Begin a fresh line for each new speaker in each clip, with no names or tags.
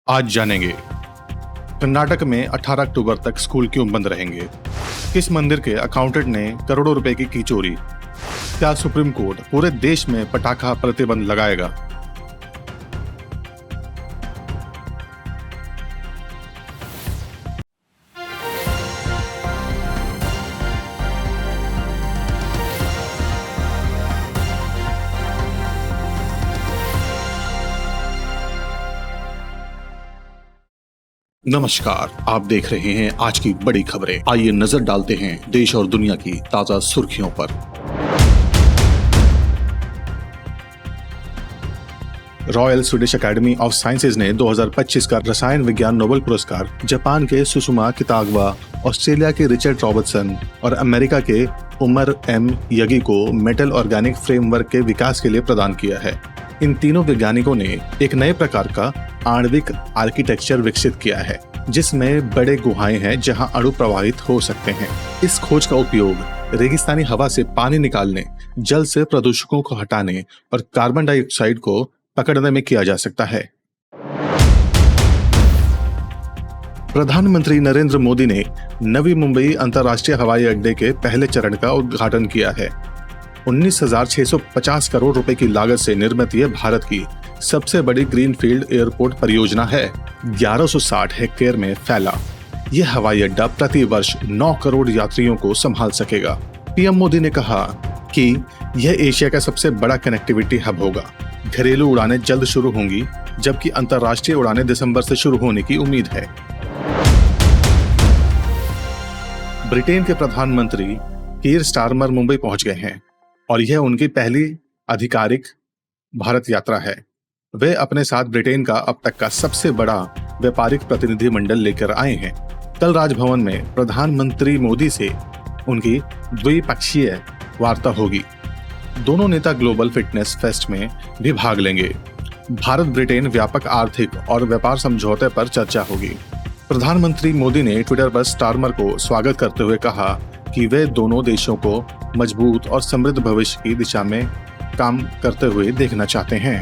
आज जानेंगे, कर्नाटक में 18 अक्टूबर तक स्कूल क्यों बंद रहेंगे? किस मंदिर के अकाउंटेंट ने करोड़ों रुपए की चोरी? क्या सुप्रीम कोर्ट पूरे देश में पटाखा प्रतिबंध लगाएगा? नमस्कार, आप देख रहे हैं आज की बड़ी खबरें। आइए नजर डालते हैं देश और दुनिया की ताजा सुर्खियों पर। Royal Swedish academy of sciences ने 2025 का रसायन विज्ञान नोबेल पुरस्कार जापान के सुसुमा कितागवा, ऑस्ट्रेलिया के रिचर्ड रॉबर्टसन और अमेरिका के उमर एम यगी को मेटल ऑर्गेनिक फ्रेमवर्क के विकास के लिए प्रदान किया है। इन तीनों वैज्ञानिकों ने एक नए प्रकार का आणविक आर्किटेक्चर विकसित किया है, जिसमें बड़े गुहाएं हैं जहां अणु प्रवाहित हो सकते हैं। इस खोज का उपयोग रेगिस्तानी हवा से पानी निकालने, जल से प्रदूषकों को हटाने और कार्बन डाइऑक्साइड को पकड़ने में किया जा सकता है। प्रधानमंत्री नरेंद्र मोदी ने नवी मुंबई अंतर्राष्ट्रीय हवाई अड्डे के पहले चरण का उद्घाटन किया है। 19,650 करोड़ रुपए की लागत से निर्मित यह भारत की सबसे बड़ी ग्रीनफील्ड एयरपोर्ट परियोजना है। 1160 हेक्टेयर में फैला यह हवाई अड्डा प्रति वर्ष 9 करोड़ यात्रियों को संभाल सकेगा। पीएम मोदी ने कहा कि यह एशिया का सबसे बड़ा कनेक्टिविटी हब होगा। घरेलू उड़ानें जल्द शुरू होंगी, जबकि अंतर्राष्ट्रीय उड़ानें दिसंबर से शुरू होने की उम्मीद है। ब्रिटेन के प्रधानमंत्री कीर स्टारमर मुंबई पहुंच गए हैं और यह उनकी पहली आधिकारिक भारत यात्रा है। वे अपने साथ ब्रिटेन का अब तक का सबसे बड़ा व्यापारिक प्रतिनिधिमंडल लेकर आए हैं। कल राजभवन में प्रधानमंत्री मोदी से उनकी द्विपक्षीय वार्ता होगी। दोनों नेता ग्लोबल फिटनेस फेस्ट में भी भाग लेंगे। भारत ब्रिटेन व्यापक आर्थिक और व्यापार समझौते पर चर्चा होगी। प्रधानमंत्री मोदी ने ट्विटर पर स्टारमर को स्वागत करते हुए कहा कि वे दोनों देशों को मजबूत और समृद्ध भविष्य की दिशा में काम करते हुए देखना चाहते हैं।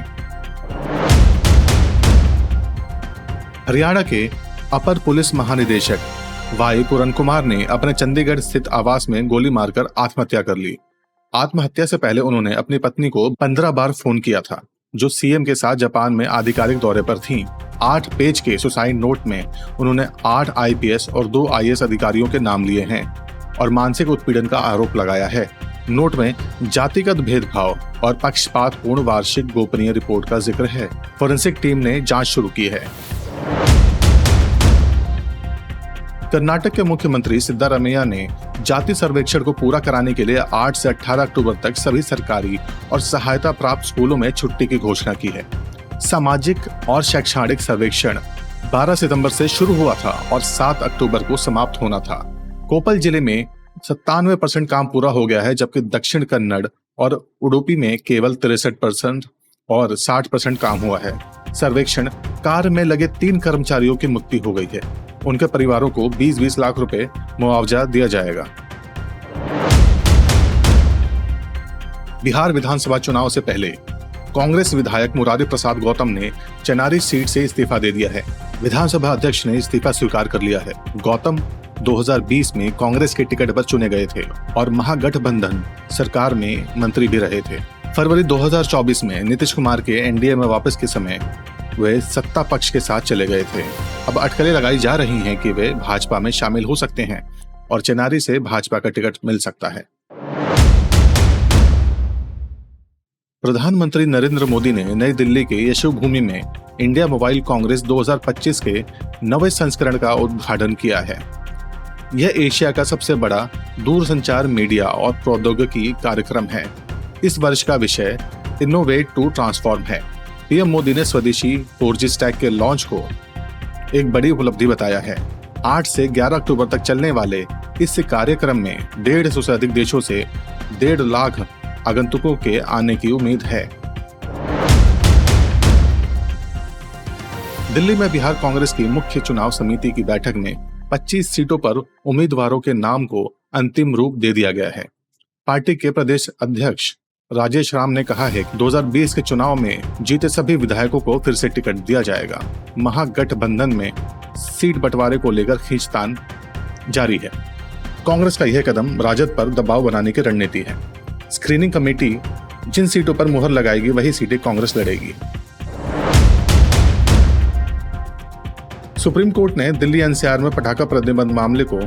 हरियाणा के अपर पुलिस महानिदेशक वाई पूरन कुमार ने अपने चंडीगढ़ स्थित आवास में गोली मारकर आत्महत्या कर ली। आत्महत्या से पहले उन्होंने अपनी पत्नी को 15 बार फोन किया था, जो सीएम के साथ जापान में आधिकारिक दौरे पर थीं। 8 पेज के सुसाइड नोट में उन्होंने 8 आईपीएस और 2 आईएएस अधिकारियों के नाम लिए हैं और मानसिक उत्पीड़न का आरोप लगाया है। नोट में जातिगत भेदभाव और पक्षपातपूर्ण वार्षिक गोपनीय रिपोर्ट का जिक्र है। फोरेंसिक टीम ने जांच शुरू की है। कर्नाटक के मुख्यमंत्री सिद्धारमैया ने जाति सर्वेक्षण को पूरा कराने के लिए 8 से 18 अक्टूबर तक सभी सरकारी और सहायता प्राप्त स्कूलों में छुट्टी की घोषणा की है। सामाजिक और शैक्षणिक सर्वेक्षण 12 सितंबर से शुरू हुआ था और 7 अक्टूबर को समाप्त होना था। कोपल जिले में 97% काम पूरा हो गया है, जबकि दक्षिण कन्नड़ और उडुपी में केवल 63% और 60% काम हुआ है। सर्वेक्षण कार्य में लगे 3 कर्मचारियों की मृत्यु हो गई है। उनके परिवारों को 20-20 लाख रुपए मुआवजा दिया जाएगा। बिहार विधानसभा चुनाव से पहले कांग्रेस विधायक मुरारी प्रसाद गौतम ने चेनारी सीट से इस्तीफा दे दिया है। विधानसभा अध्यक्ष ने इस्तीफा स्वीकार कर लिया है। गौतम 2020 में कांग्रेस के टिकट पर चुने गए थे और महागठबंधन सरकार में मंत्री भी रहे थे। फरवरी 2024 में नीतीश कुमार के एनडीए में वापस के समय वे सत्ता पक्ष के साथ चले गए थे। अब अटकलें लगाई जा रही हैं कि वे भाजपा में शामिल हो सकते हैं और चेनारी से भाजपा का टिकट मिल सकता है। प्रधानमंत्री नरेंद्र मोदी ने नई दिल्ली के यशोभूमि में इंडिया मोबाइल कांग्रेस 2025 के 9वें संस्करण का उद्घाटन किया है। यह एशिया का सबसे बड़ा दूरसंचार मीडिया और प्रौद्योगिकी कार्यक्रम है। इस वर्ष का विषय इनोवेट टू ट्रांसफॉर्म है। पीएम मोदी ने स्वदेशी 4G स्टैक के लॉन्च को एक बड़ी उपलब्धि बताया है। 8 से 11 अक्टूबर तक चलने वाले इस कार्यक्रम में 150 से अधिक देशों से 1.5 लाख आगंतुकों के आने की उम्मीद है। दिल्ली में बिहार कांग्रेस की मुख्य चुनाव समिति की बैठक में 25 सीटों पर उम्मीदवारों के नाम को अंतिम रूप दे दिया गया है। पार्टी के प्रदेश अध्यक्ष राजेश राम ने कहा है कि 2020 के चुनाव में जीते सभी विधायकों को फिर से टिकट दिया जाएगा। महागठबंधन में सीट बंटवारे को लेकर खींचतान जारी है। कांग्रेस का यह कदम राजद पर दबाव बनाने की रणनीति है। स्क्रीनिंग कमेटी जिन सीटों पर मुहर लगाएगी वही सीटें कांग्रेस लड़ेगी। सुप्रीम कोर्ट ने दिल्ली एनसीआर में पटाखा प्रतिबंध मामले को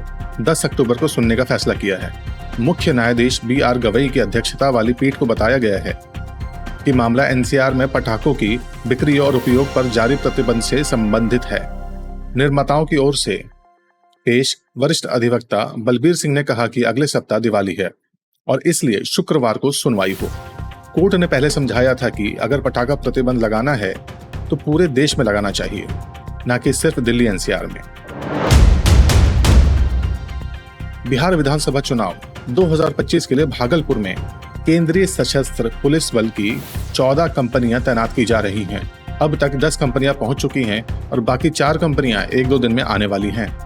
10 अक्टूबर को सुनने का फैसला किया है। मुख्य न्यायाधीश BR गवई की अध्यक्षता वाली पीठ को बताया गया है कि मामला एनसीआर में पटाखों की बिक्री और उपयोग पर जारी प्रतिबंध से संबंधित है। निर्माताओं की ओर से पेश वरिष्ठ अधिवक्ता बलबीर सिंह ने कहा कि अगले सप्ताह दिवाली है और इसलिए शुक्रवार को सुनवाई हो। कोर्ट ने पहले समझाया था कि अगर पटाखा प्रतिबंध लगाना है तो पूरे देश में लगाना चाहिए, न कि सिर्फ दिल्ली एनसीआर में। बिहार विधानसभा चुनाव 2025 के लिए भागलपुर में केंद्रीय सशस्त्र पुलिस बल की 14 कंपनियां तैनात की जा रही हैं। अब तक 10 कंपनियां पहुंच चुकी हैं और बाकी 4 कंपनियां 1-2 दिन में आने वाली हैं।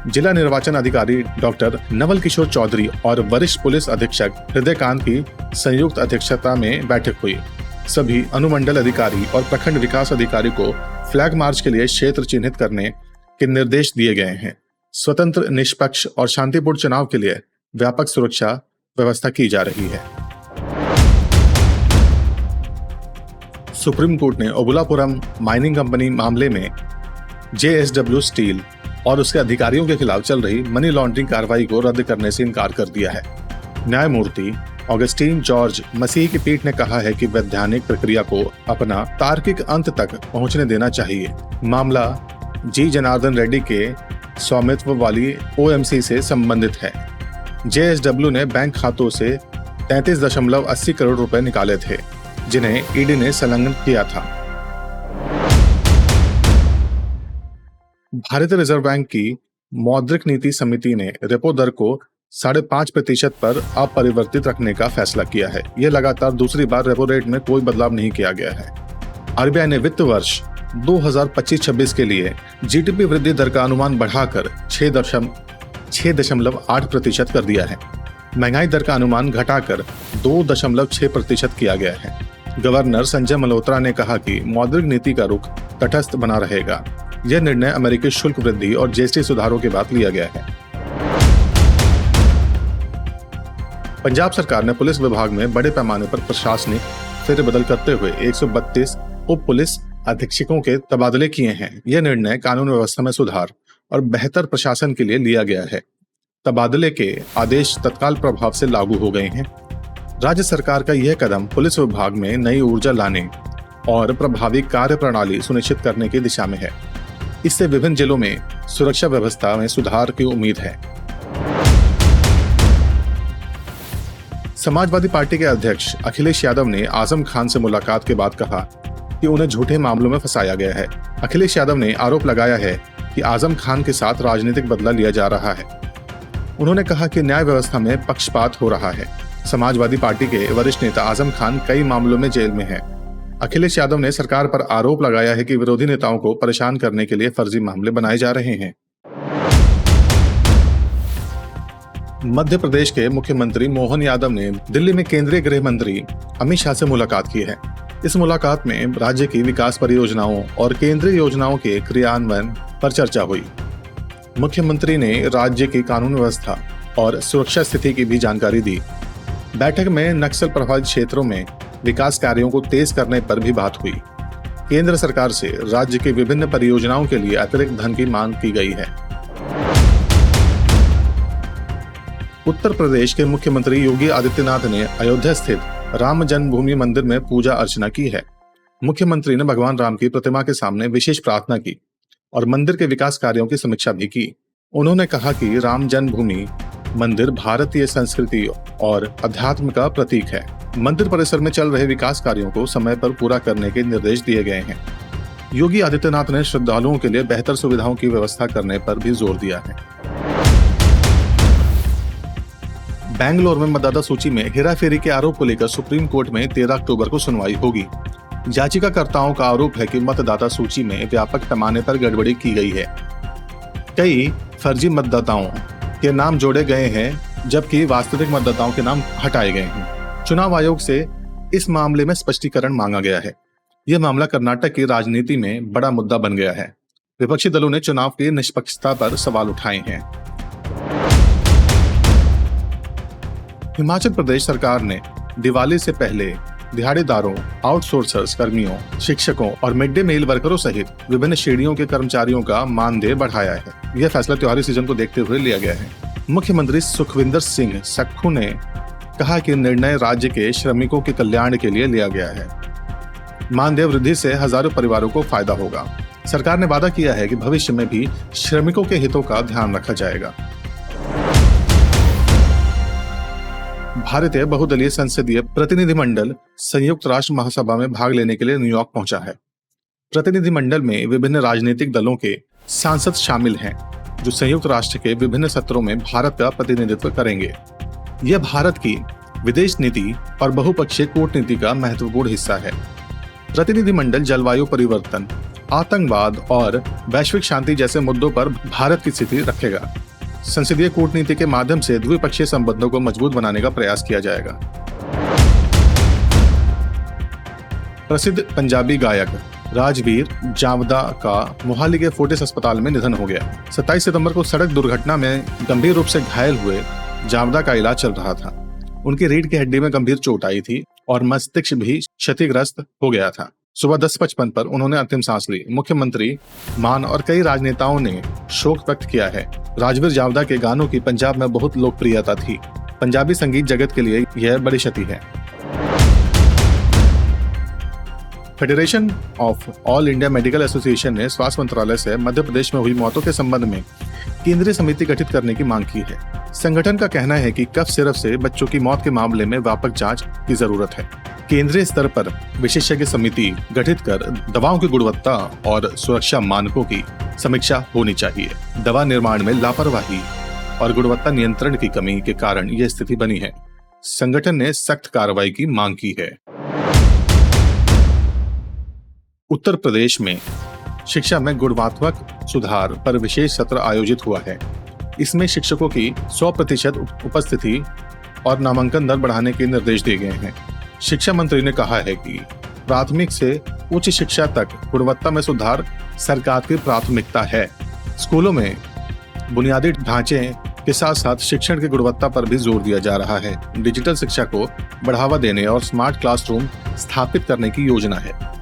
जिला निर्वाचन अधिकारी डॉक्टर नवल किशोर चौधरी और वरिष्ठ पुलिस अधीक्षक हृदयकांत की संयुक्त अध्यक्षता में बैठक हुई। सभी अनुमंडल अधिकारी और प्रखंड विकास अधिकारी को फ्लैग मार्च के लिए क्षेत्र चिन्हित करने के निर्देश दिए गए हैं। स्वतंत्र, निष्पक्ष और शांतिपूर्ण चुनाव के लिए व्यापक सुरक्षा व्यवस्था की जा रही है। सुप्रीम कोर्ट ने ओबुलापुरम माइनिंग कंपनी मामले में JSW स्टील और उसके अधिकारियों के खिलाफ चल रही मनी लॉन्ड्रिंग कार्रवाई को रद्द करने से इनकार कर दिया है। न्यायमूर्ति ऑगस्टीन जॉर्ज मसीह की पीठ ने कहा है कि वैधानिक प्रक्रिया को अपना तार्किक अंत तक पहुंचने देना चाहिए। मामला G जनार्दन रेड्डी के स्वामित्व वाली OMC से संबंधित है। JSW ने बैंक खातों से 33.80 करोड़ रुपए निकाले थे, जिन्हें ईडी ने संलग्न किया था। भारतीय रिजर्व बैंक की मौद्रिक नीति समिति ने रेपो दर को 5.5% पर अपरिवर्तित रखने का फैसला किया है। यह लगातार दूसरी बार रेपो रेट में कोई बदलाव नहीं किया गया है। RBI ने वित्त वर्ष 2025-26 के लिए GDP वृद्धि दर का अनुमान बढ़ाकर 6.8% कर दिया है। महंगाई दर का अनुमान घटाकर 2.6% किया गया है। गवर्नर संजय मल्होत्रा ने कहा कि मौद्रिक नीति का रुख तटस्थ बना रहेगा। यह निर्णय अमेरिकी शुल्क वृद्धि और GST सुधारों के बाद लिया गया है। पंजाब सरकार ने पुलिस विभाग में बड़े पैमाने पर प्रशासनिक फेरबदल करते हुए 132 उप पुलिस अधीक्षकों के तबादले किए हैं। यह निर्णय कानून व्यवस्था में सुधार और बेहतर प्रशासन के लिए लिया गया है। तबादले के आदेश तत्काल प्रभाव से लागू हो गए हैं। राज्य सरकार का यह कदम पुलिस विभाग में नई ऊर्जा लाने और प्रभावी कार्य प्रणाली सुनिश्चित करने की दिशा में है। इससे विभिन्न जिलों में सुरक्षा व्यवस्था में सुधार की उम्मीद है। समाजवादी पार्टी के अध्यक्ष अखिलेश यादव ने आजम खान से मुलाकात के बाद कहा कि उन्हें झूठे मामलों में फंसाया गया है। अखिलेश यादव ने आरोप लगाया है कि आजम खान के साथ राजनीतिक बदला लिया जा रहा है। उन्होंने कहा कि न्याय व्यवस्था में पक्षपात हो रहा है। समाजवादी पार्टी के वरिष्ठ नेता आजम खान कई मामलों में जेल में है। अखिलेश यादव ने सरकार पर आरोप लगाया है कि विरोधी नेताओं को परेशान करने के लिए फर्जी मामले बनाए जा रहे हैं। मध्य प्रदेश के मुख्यमंत्री मोहन यादव ने दिल्ली में केंद्रीय गृह मंत्री अमित शाह से मुलाकात की है। इस मुलाकात में राज्य की विकास परियोजनाओं और केंद्रीय योजनाओं के क्रियान्वयन पर चर्चा हुई। मुख्यमंत्री ने राज्य की कानून व्यवस्था और सुरक्षा स्थिति की भी जानकारी दी। बैठक में नक्सल प्रभावित क्षेत्रों में विकास कार्यों को तेज करने पर भी बात हुई। केंद्र सरकार से राज्य की विभिन्न परियोजनाओं के लिए अतिरिक्त धन की मांग की गई है। उत्तर प्रदेश के मुख्यमंत्री योगी आदित्यनाथ ने अयोध्या स्थित राम जन्मभूमि मंदिर में पूजा अर्चना की है। मुख्यमंत्री ने भगवान राम की प्रतिमा के सामने विशेष प्रार्थना की और मंदिर के विकास कार्यों की समीक्षा भी की। उन्होंने कहा कि राम जन्मभूमि मंदिर भारतीय संस्कृति और अध्यात्म का प्रतीक है। मंदिर परिसर में चल रहे विकास कार्यों को समय पर पूरा करने के निर्देश दिए गए हैं। योगी आदित्यनाथ ने श्रद्धालुओं के लिए बेहतर सुविधाओं की व्यवस्था करने पर भी जोर दिया है। बेंगलोर में मतदाता सूची में हेराफेरी के आरोप को लेकर सुप्रीम कोर्ट में 13 अक्टूबर को सुनवाई होगी। याचिकाकर्ताओं का आरोप है कि मतदाता सूची में व्यापक पैमाने पर गड़बड़ी की गई है। कई फर्जी मतदाताओं के नाम जोड़े गए हैं, जबकि वास्तविक मतदाताओं के नाम हटाए गए हैं। चुनाव आयोग से इस मामले में स्पष्टीकरण मांगा गया है। यह मामला कर्नाटक की राजनीति में बड़ा मुद्दा बन गया है। विपक्षी दलों ने चुनाव की निष्पक्षता पर सवाल उठाए हैं। हिमाचल प्रदेश सरकार ने दिवाली से पहले दिहाड़ीदारों, आउटसोर्सर्स कर्मियों, शिक्षकों और मिड डे मील वर्करों सहित विभिन्न श्रेणियों के कर्मचारियों का मानदेय बढ़ाया है। यह फैसला त्योहारी सीजन को देखते हुए लिया गया है। मुख्यमंत्री सुखविंदर सिंह सुक्खू ने कहा कि निर्णय राज्य के श्रमिकों के कल्याण के लिए लिया गया है। मानदेय वृद्धि से हजारों परिवारों को फायदा होगा। सरकार ने वादा किया है कि भविष्य में भी श्रमिकों के हितों का ध्यान रखा जाएगा। भारतीय बहुदलीय संसदीय प्रतिनिधिमंडल संयुक्त राष्ट्र महासभा में भाग लेने के लिए न्यूयॉर्क पहुंचा है। प्रतिनिधिमंडल में विभिन्न राजनीतिक दलों के सांसद शामिल हैं, जो संयुक्त राष्ट्र के विभिन्न सत्रों में भारत का प्रतिनिधित्व करेंगे। यह भारत की विदेश नीति और बहुपक्षीय कूटनीति का महत्वपूर्ण हिस्सा है। प्रतिनिधिमंडल जलवायु परिवर्तन, आतंकवाद और वैश्विक शांति जैसे मुद्दों पर भारत की स्थिति रखेगा। संसदीय कूटनीति के माध्यम से द्विपक्षीय संबंधों को मजबूत बनाने का प्रयास किया जाएगा। प्रसिद्ध पंजाबी गायक राजवीर जावदा का मोहाली के फोर्टिस अस्पताल में निधन हो गया। 27 सितंबर को सड़क दुर्घटना में गंभीर रूप से घायल हुए जावदा का इलाज चल रहा था। उनकी रीढ़ की हड्डी में गंभीर चोट आई थी और मस्तिष्क भी क्षतिग्रस्त हो गया था। सुबह 10:55 पर उन्होंने अंतिम सांस ली। मुख्यमंत्री मान और कई राजनेताओं ने शोक व्यक्त किया है। राजवीर जावदा के गानों की पंजाब में बहुत लोकप्रियता थी। पंजाबी संगीत जगत के लिए यह बड़ी क्षति है। Federation of all India medical association ने स्वास्थ्य मंत्रालय से मध्य प्रदेश में हुई मौतों के संबंध में केंद्रीय समिति गठित करने की मांग की है। संगठन का कहना है कि कफ सिरप से बच्चों की मौत के मामले में व्यापक जांच की जरूरत है। केंद्रीय स्तर पर विशेषज्ञ समिति गठित कर दवाओं की गुणवत्ता और सुरक्षा मानकों की समीक्षा होनी चाहिए। दवा निर्माण में लापरवाही और गुणवत्ता नियंत्रण की कमी के कारण यह स्थिति बनी है। संगठन ने सख्त कार्रवाई की मांग की है। उत्तर प्रदेश में शिक्षा में गुणात्मक सुधार पर विशेष सत्र आयोजित हुआ है। इसमें शिक्षकों की 100% उपस्थिति और नामांकन दर बढ़ाने के निर्देश दिए गए हैं। शिक्षा मंत्री ने कहा है कि प्राथमिक से उच्च शिक्षा तक गुणवत्ता में सुधार सरकार की प्राथमिकता है। स्कूलों में बुनियादी ढांचे के साथ साथ शिक्षण की गुणवत्ता पर भी जोर दिया जा रहा है। डिजिटल शिक्षा को बढ़ावा देने और स्मार्ट क्लासरूम स्थापित करने की योजना है।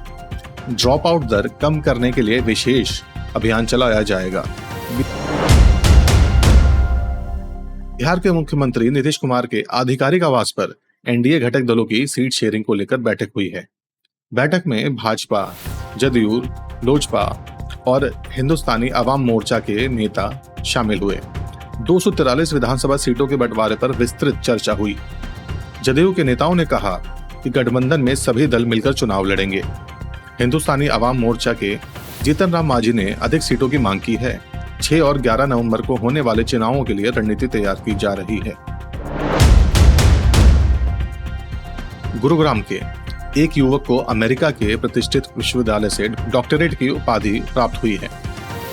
ड्रॉप आउट दर कम करने के लिए विशेष अभियान चलाया जाएगा। बिहार के मुख्यमंत्री नीतीश कुमार के आधिकारिक आवास पर एनडीए घटक दलों की सीट शेयरिंग को लेकर बैठक हुई है। बैठक में भाजपा, जदयू, लोजपा और हिंदुस्तानी अवाम मोर्चा के नेता शामिल हुए। 243 विधानसभा सीटों के बंटवारे पर विस्तृत चर्चा हुई। जदयू के नेताओं ने कहा कि गठबंधन में सभी दल मिलकर चुनाव लड़ेंगे। हिंदुस्तानी अवाम मोर्चा के जीतन राम मांझी ने अधिक सीटों की मांग की है। 6 और 11 नवंबर को होने वाले चुनावों के लिए रणनीति तैयार की जा रही है। गुरुग्राम के एक युवक को अमेरिका के प्रतिष्ठित विश्वविद्यालय से डॉक्टरेट की उपाधि प्राप्त हुई है।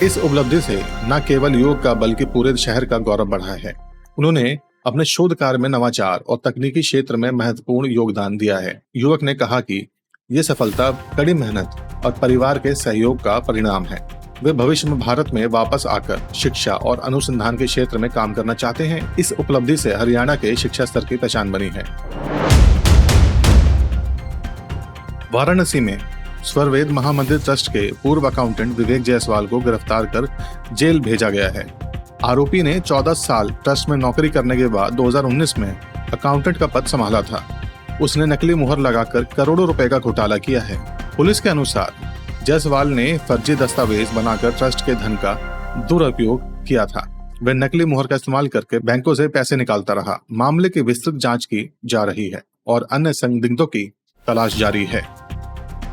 इस उपलब्धि से न केवल युवक का बल्कि पूरे शहर का गौरव बढ़ा है। उन्होंने अपने शोध कार्य में नवाचार और तकनीकी क्षेत्र में महत्वपूर्ण योगदान दिया है। युवक ने कहा कि ये सफलता कड़ी मेहनत और परिवार के सहयोग का परिणाम है। वे भविष्य में भारत में वापस आकर शिक्षा और अनुसंधान के क्षेत्र में काम करना चाहते हैं। इस उपलब्धि से हरियाणा के शिक्षा स्तर की पहचान बनी है। वाराणसी में स्वरवेद महामंदिर ट्रस्ट के पूर्व अकाउंटेंट विवेक जायसवाल को गिरफ्तार कर जेल भेजा गया है। आरोपी ने 14 साल ट्रस्ट में नौकरी करने के बाद 2019 में अकाउंटेंट का पद संभाला था। उसने नकली मुहर लगाकर करोड़ों रुपए का घोटाला किया है। पुलिस के अनुसार जायसवाल ने फर्जी दस्तावेज बनाकर ट्रस्ट के धन का दुरुपयोग किया था। वह नकली मुहर का इस्तेमाल करके बैंकों से पैसे निकालता रहा। मामले की विस्तृत जांच की जा रही है और अन्य संदिग्धों की तलाश जारी है।